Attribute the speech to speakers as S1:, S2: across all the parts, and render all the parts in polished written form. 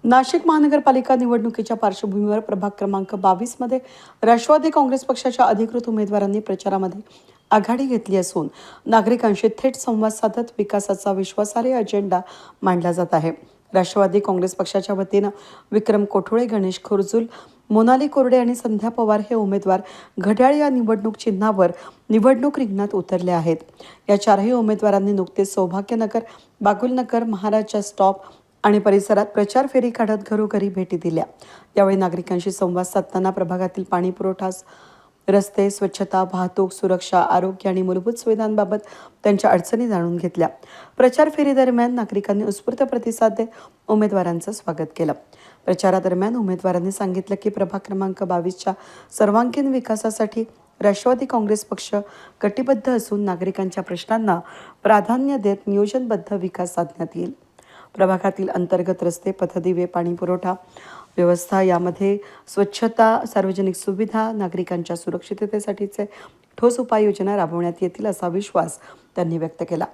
S1: नाशिक महानगरपालिका निवडणुकीच्या पार्श्वभूमीवर प्रभाग क्रमांक 22 मध्ये राष्ट्रवादी काँग्रेस पक्षाच्या अधिकृत उमेदवारांनी प्रचारामध्ये आघाडी घेतली असून नागरिकांशी थेट संवाद साधत विकासाचा विश्वासार्ह अजेंडा मांडला जात आहे। राष्ट्रवादी काँग्रेस पक्षाच्या वतीनं विक्रम कोठुळे, गणेश खर्जुल, मोनाली कोरडे आणि संध्या पवार हे उमेदवार घड्याळ या निवडणूक चिन्हावर निवडणूक रिंगणात उतरले आहेत। या चारही उमेदवारांनी नुकतेच सौभाग्यनगर, बागुलनगर, महाराजच्या स्टॉप आणि परिसरात प्रचार फेरी काढत घरोघरी भेटी दिल्या। त्यावेळी नागरिकांशी संवाद साधताना प्रभागातील पाणी पुरवठा, रस्ते, स्वच्छता, वाहतूक, सुरक्षा, आरोग्य आणि मूलभूत सुविधांबाबत त्यांच्या अडचणी जाणून घेतल्या। प्रचार फेरीदरम्यान नागरिकांनी उत्स्फूर्त प्रतिसाद देत उमेदवारांचं स्वागत केलं। प्रचारादरम्यान उमेदवारांनी सांगितलं की प्रभाग क्रमांक 22च्या सर्वांगीण विकासासाठी राष्ट्रवादी काँग्रेस पक्ष कटिबद्ध असून नागरिकांच्या प्रश्नांना प्राधान्य देत नियोजनबद्ध विकास साधण्यात येईल। प्रभागातील अंतर्गत रस्ते, पथदिवे, पाणी पुरवठा व्यवस्था, यामध्ये स्वच्छता, सार्वजनिक सुविधा, नागरिकांच्या सुरक्षिततेसाठीचे ठोस उपाययोजना राबवण्यात येतील असा विश्वास त्यांनी व्यक्त केला।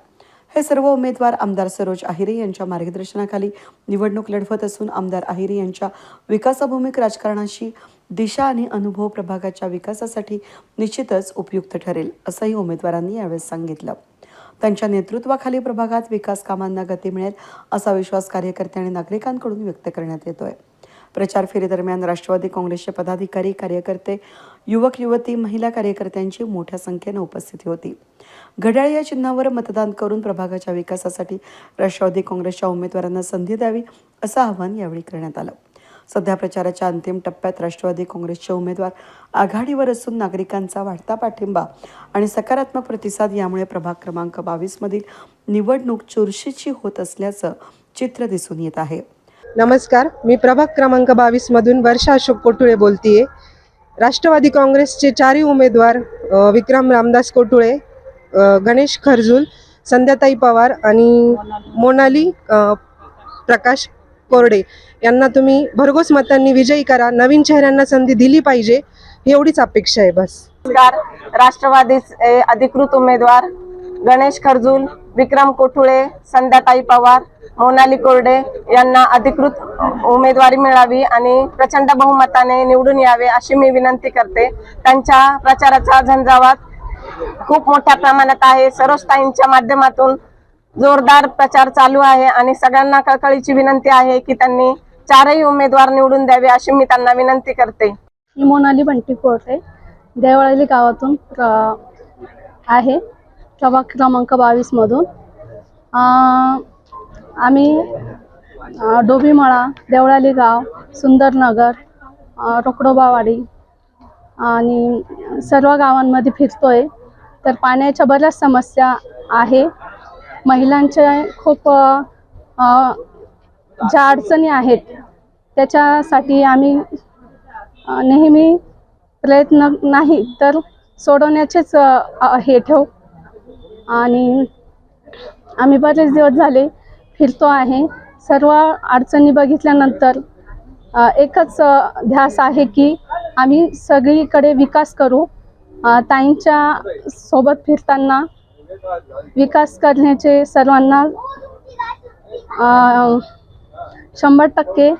S1: हे सर्व उमेदवार आमदार सरोज आहिरे यांच्या मार्गदर्शनाखाली निवडणूक लढवत असून आमदार आहिरे यांच्या विकासाभिमुख राजकारणाची दिशा आणि अनुभव प्रभागाच्या विकासासाठी निश्चितच उपयुक्त ठरेल असंही उमेदवारांनी यावेळी सांगितलं। त्यांच्या नेतृत्वाखाली प्रभागात विकास कामांना गती मिळेल असा विश्वास कार्यकर्ते आणि नागरिकांकडून व्यक्त करण्यात येतोय। प्रचार फेरीदरम्यान राष्ट्रवादी काँग्रेसचे पदाधिकारी, कार्यकर्ते, युवक युवती, महिला कार्यकर्त्यांची मोठ्या संख्येने उपस्थिती होती। घड्याळ या चिन्हावर मतदान करून प्रभागाच्या विकासासाठी राष्ट्रवादी काँग्रेसच्या उमेदवारांना संधी द्यावी असं आवाहन यावेळी करण्यात आलं। सध्या प्रचाराच्या अंतिम टप्प्यात राष्ट्रवादी काँग्रेसचे उमेदवार आघाडीवर असून नागरिकांचा वाढता पाठिंबा आणि सकारात्मक प्रतिसाद यामुळे प्रभाग क्रमांक 22 मधील निवडणूक चुरशीची होत असल्याचं चित्र दिसून येत आहे।
S2: नमस्कार, मी प्रभाग क्रमांक 22 मधून वर्षा अशोक कोठुळे बोलतीये। राष्ट्रवादी काँग्रेसचे चारही उमेदवार विक्रम रामदास कोठुळे, गणेश खर्जुल, संध्याताई पवार आणि मोनाली प्रकाश कोरडे यांना तुम्ही भरघोस मतांनी विजयी करा। नवीन चेहऱ्यांना संधी दिली पाहिजे, एवढीच अपेक्षा आहे बस।
S3: राष्ट्रवादीचे अधिकृत उमेदवार गणेश खर्जुल, विक्रम कोठुळे, संध्याताई पवार, मोनाली कोरडे यांना अधिकृत उमेदवारी मिळावी आणि प्रचंड बहुमताने निवडून यावे अशी मी विनंती करते। त्यांच्या प्रचाराचा झंझावात खूप मोठ्या प्रमाणात आहे। सरोजताईंच्या माध्यमातून जोरदार प्रचार चालू आहे आणि सगळ्यांना कळकळीची विनंती आहे की त्यांनी चारही उमेदवार निवडून द्यावे अशी मी त्यांना विनंती करते।
S4: मोनाली बंटी कोरडे, देवळाली गावातून आहे, प्रभाग क्रमांक 22 मधून। आम्ही डोबीमळा, देवळाली गाव, सुंदरनगर, रोकडोबावाडी आणि सर्व गावांमध्ये फिरतोय। तर पाण्याच्या बऱ्याच समस्या आहे, महिलांच्या खूप ज्या अडचणी आहेत त्याच्यासाठी आम्ही नेहमी प्रयत्न नाही तर सोडवण्याचेच हे ठेवू आणि आम्ही बरेच दिवस झाले फिरतो आहे। सर्व अडचणी बघितल्यानंतर एकच ध्यास आहे की आम्ही सगळीकडे विकास करू। ताईंच्या सोबत फिरताना विकास करण्याचे सर्वांना 100%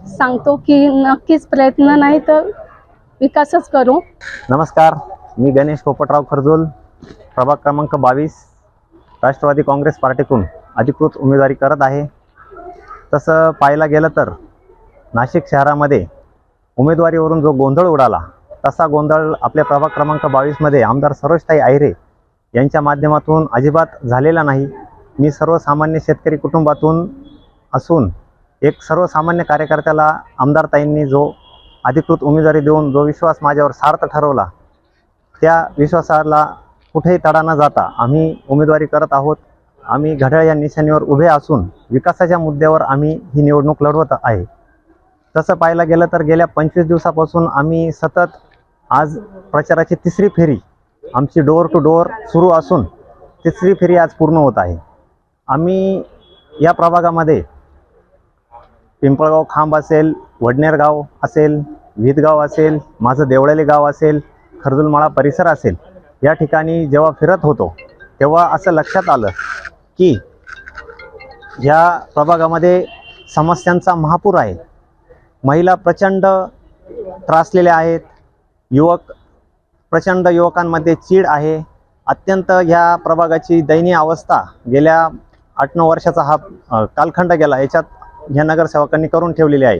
S4: सांगतो की नक्कीच प्रयत्न नाही तर विकासच करू।
S5: नमस्कार, मी गणेश पोपटराव खर्जुल, प्रभाग क्रमांक 22 राष्ट्रवादी काँग्रेस पार्टीतून अधिकृत उमेदवारी करत आहे। तसं पाहायला गेलं तर नाशिक शहरामध्ये उमेदवारीवरून जो गोंधळ उडाला तसा गोंधळ आपल्या प्रभाग क्रमांक 22 मध्ये आमदार सरोजताई आहिरे यांच्या माध्यमातून अजिबात झालेला नाही। मी सर्वसामान्य शेतकरी कुटुंबातून असून एक सर्वसामान्य कार्यकर्त्याला आमदारताईंनी जो अधिकृत उमेदवारी देऊन जो विश्वास माझ्यावर सार्थ ठरवला, त्या विश्वासाला कुठेही तडा न जाता आम्ही उमेदवारी करत आहोत। आम्ही घड्याळ या निशाणीवर उभे असून विकासाच्या मुद्द्यावर आम्ही ही निवडणूक लढवत आहे। तसं पाहायला गेलं तर गेल्या 25 दिवसापासून आम्ही सतत आज प्रचाराची तिसरी फेरी आमची डोअर टू डोअर सुरू असून तिसरी फेरी आज पूर्ण होत आहे। आम्ही या प्रभागामध्ये पिंपळगाव खांब असेल, वडनेर गाव असेल, विदगाव असेल, माझं देवळाली गाव असेल, खर्जुलमाळा परिसर असेल, या ठिकाणी जेव्हा फिरत होतो तेव्हा असं लक्षात आलं की या प्रभागामध्ये समस्यांचा महापूर आहे. महिला प्रचंड त्रासलेल्या आहेत. युवकांमध्ये चीड आहे. अत्यंत ह्या प्रभागाची दयनीय अवस्था गेल्या 8-9 वर्षाचा हा कालखंड गेला, याच्यात ह्या नगरसेवकांनी करून ठेवलेली आहे.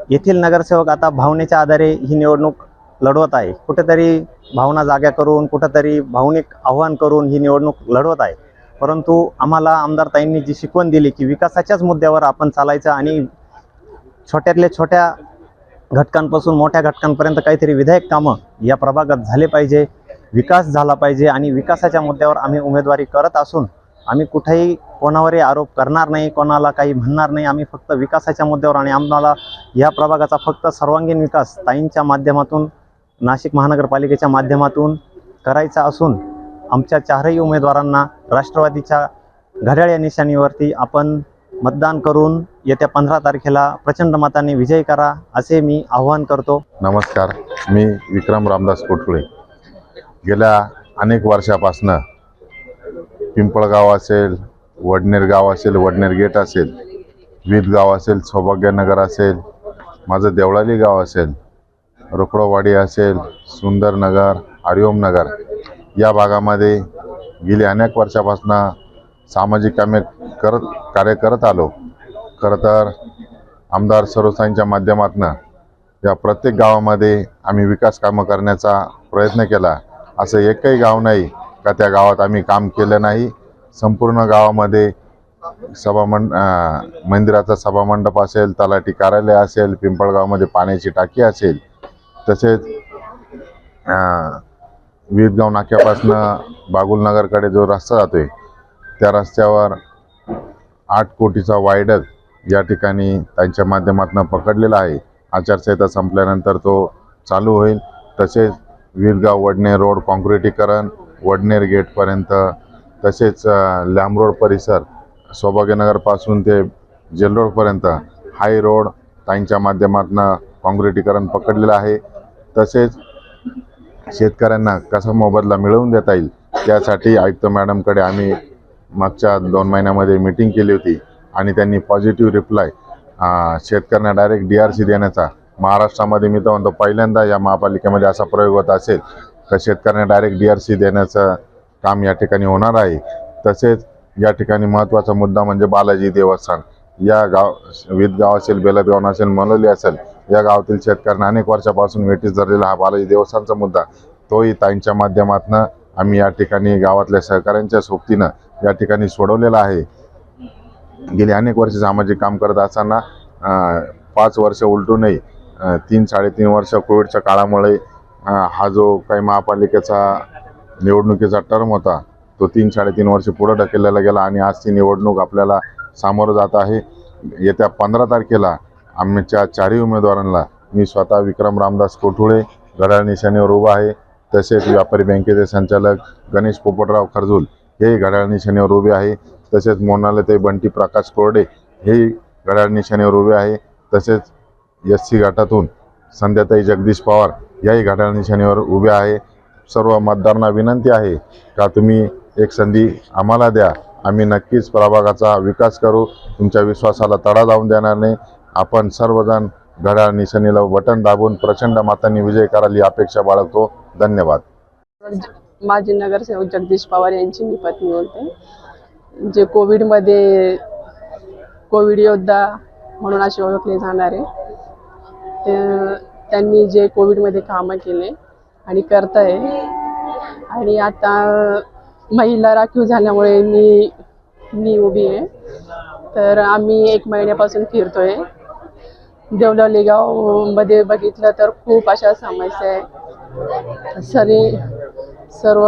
S5: येथील नगरसेवक आता भावनेच्या आधारे ही निवडणूक लढवत आहे. कुठेतरी भावना जाग्या करून, कुठेतरी भावनिक आव्हान करून ही निवडणूक लढवत आहे. परंतु आम्हाला आमदारताईंनी जी शिकवण दिली की विकासाच्याच मुद्द्यावर आपण चालायचं आणि छोट्यातल्या छोट्या घटकांपासून मोठ्या घटकांपर्यंत काहीतरी विधायक कामं या प्रभागात झाले पाहिजे, विकास झाला पाहिजे आणि विकासाच्या मुद्द्यावर आम्ही उमेदवारी करत असून आम्ही कुठेही कोणावरही आरोप करणार नाही, कोणाला काही म्हणणार नाही. आम्ही फक्त विकासाच्या मुद्द्यावर आणि आम्हाला या प्रभागाचा फक्त सर्वांगीण विकास ताईंच्या माध्यमातून, नाशिक महानगरपालिकेच्या माध्यमातून करायचा असून आमच्या 4ही उमेदवारांना राष्ट्रवादीच्या घड्याळ या निशाणीवरती आपण मतदान करून येत्या 15 तारखेला प्रचंड मताने विजयी करा असे मी आवाहन करतो.
S6: नमस्कार, मी विक्रम रामदास कोठुळे. गेल्या अनेक वर्षापासून पिंपळगाव असेल, वडनेर गाव असेल, वडनेर गेट असेल, विदगाव असेल, सौभाग्यनगर असेल, माझं देवळाली गाव असेल, रोकडवाडी असेल, सुंदरनगर, हरिओम नगर या भागामध्ये गेली अनेक वर्षापासून सामाजिक कार्य करत आलो. खरं तर आमदार सरोसाईंच्या माध्यमातून या प्रत्येक गावामध्ये आम्ही विकास कामं करण्याचा प्रयत्न केला. असं एकही गाव नाही का त्या गावात आम्ही काम केलं नाही. संपूर्ण गावामध्ये मंदिराचा सभामंडप असेल, तलाठी कार्यालय असेल, पिंपळगावमध्ये पाण्याची टाकी असेल, तसेच विदगाव नाक्यापासून बागुलनगरकडे जो रस्ता जातोय त्या रस्त्यावर 8 कोटीचा वायडक या ठिकाणी त्यांच्या माध्यमातून पकडलेला आहे. आचारसंहिता संपल्यानंतर तो चालू होईल. तसेच विदगाव वडनेर रोड कॉन्क्रिटीकरण वडनेर गेटपर्यंत, तसेच लॅम्ब रोड परिसर सौभाग्यनगरपासून ते जेल रोडपर्यंत हाय रोड त्यांच्या माध्यमातून कॉन्क्रिटीकरण पकडलेलं आहे. तसेच शेतकऱ्यांना कसा मोबदला मिळवून देता येईल त्यासाठी आयुक्त मॅडमकडे आम्ही मागच्या 2 महिन्यामध्ये मीटिंग केली होती आणि त्यांनी पॉझिटिव्ह रिप्लाय शेतकऱ्यांना डायरेक्ट DRC देण्याचा, महाराष्ट्रामध्ये मी तर म्हणतो पहिल्यांदा या महापालिकेमध्ये असा प्रयोग होत असेल तर शेतकऱ्यांना डायरेक्ट DRC देण्याचं काम या ठिकाणी होणार आहे. तसेच या ठिकाणी महत्त्वाचा मुद्दा म्हणजे बालाजी देवस्थान. या विदगाव असेल, बेलदगाव असेल, मनोली असेल, या गावातील शेतकऱ्यांना अनेक वर्षापासून वेठीस धरलेला हा बालाजी देवस्थानचा मुद्दा तोही ताईंच्या माध्यमातून आम्ही या ठिकाणी गावातल्या सहकाऱ्यांच्या सोबतीनं या ठिकाणी सोडवलेला आहे. गेली अनेक वर्ष सामाजिक काम करत असताना 5 वर्ष उलटूनही 3-3.5 वर्ष कोविडच्या काळामुळे हा जो काही महापालिकेचा निवडणुकीचा टर्म होता तो 3-3.5 वर्ष पुढे ढकलला गेला आणि आज ती निवडणूक आपल्याला सामोरं जात आहे. येत्या 15 तारखेला आमच्या 4ही उमेदवारांना मी स्वतः विक्रम रामदास कोठुळे घड्याळ निशाणीवर उभा आहे. तसेच व्यापारी बँकेचे संचालक गणेश पोपटराव खरजूल हे घड्याळ निशाणीवर उभे आहे. तसेच मोनालीताई बंटी प्रकाश कोरडे हे घड्याळ निशाणीवर उभे आहे. तसेच SC गटातून संध्याताई जगदीश पवार याही घड्याळ निशाणीवर उभे आहे. सर्व मतदारांना विनंती आहे का तुम्ही एक संधी आम्हाला द्या, आम्ही नक्कीच प्रभागाचा विकास करू. तुमच्या विश्वासाला तडा जाऊन देणार नाही. आपण सर्वजण घड्याळ निशाणीला बटन दाबून प्रचंड मतांनी विजय कराल ही अपेक्षा बाळगतो. धन्यवाद.
S7: माजी नगरसेवक जगदीश पवार यांची मी पत्नी बोलते. जे कोविडमध्ये कोविड योद्धा म्हणून असे ओळखले जाणारे त्यांनी जे कोविडमध्ये कामं केले आणि करताय आणि आता महिला राखीव झाल्यामुळे मी उभी आहे. तर आम्ही 1 महिन्यापासून फिरतोय. देवळाली गावमध्ये बघितलं तर खूप अशा समस्या आहे सर्व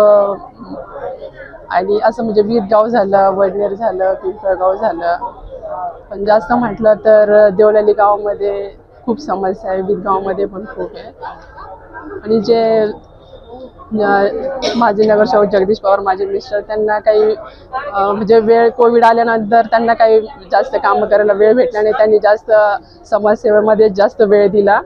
S7: आणि असं म्हणजे विदगाव झालं, वडनेर झालं, पिंपळगाव झालं. पण जास्त म्हटलं तर देवळाली गावामध्ये खूप समस्या आहे, विदगावमध्ये पण खूप आहे. आणि जे माजी नगरसेवक जगदीश पवार माझे मिस्टर त्यांना काही म्हणजे वेळ कोविड आल्यानंतर त्यांना काही जास्त कामं करायला वेळ भेटला नाही. त्यांनी जास्त समाजसेवेमध्ये जास्त वेळ दिला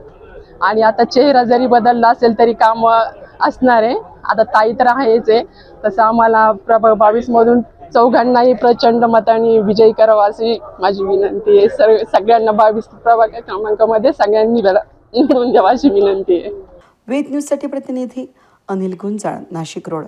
S7: आणि आता चेहरा जरी बदलला असेल तरी काम असणार आहे. आता ताई तर आहेच आहे. तसं आम्हाला प्रभाग 22 मधून चौघांनाही प्रचंड मताने विजयी करावा अशी माझी विनंती आहे. सगळ्यांना 22 प्रभाग क्रमांकामध्ये सगळ्यांनी निवडून द्यावा अशी विनंती आहे.
S1: वेद न्यूजसाठी प्रतिनिधी अनिल गुंजाळ, नाशिक रोड.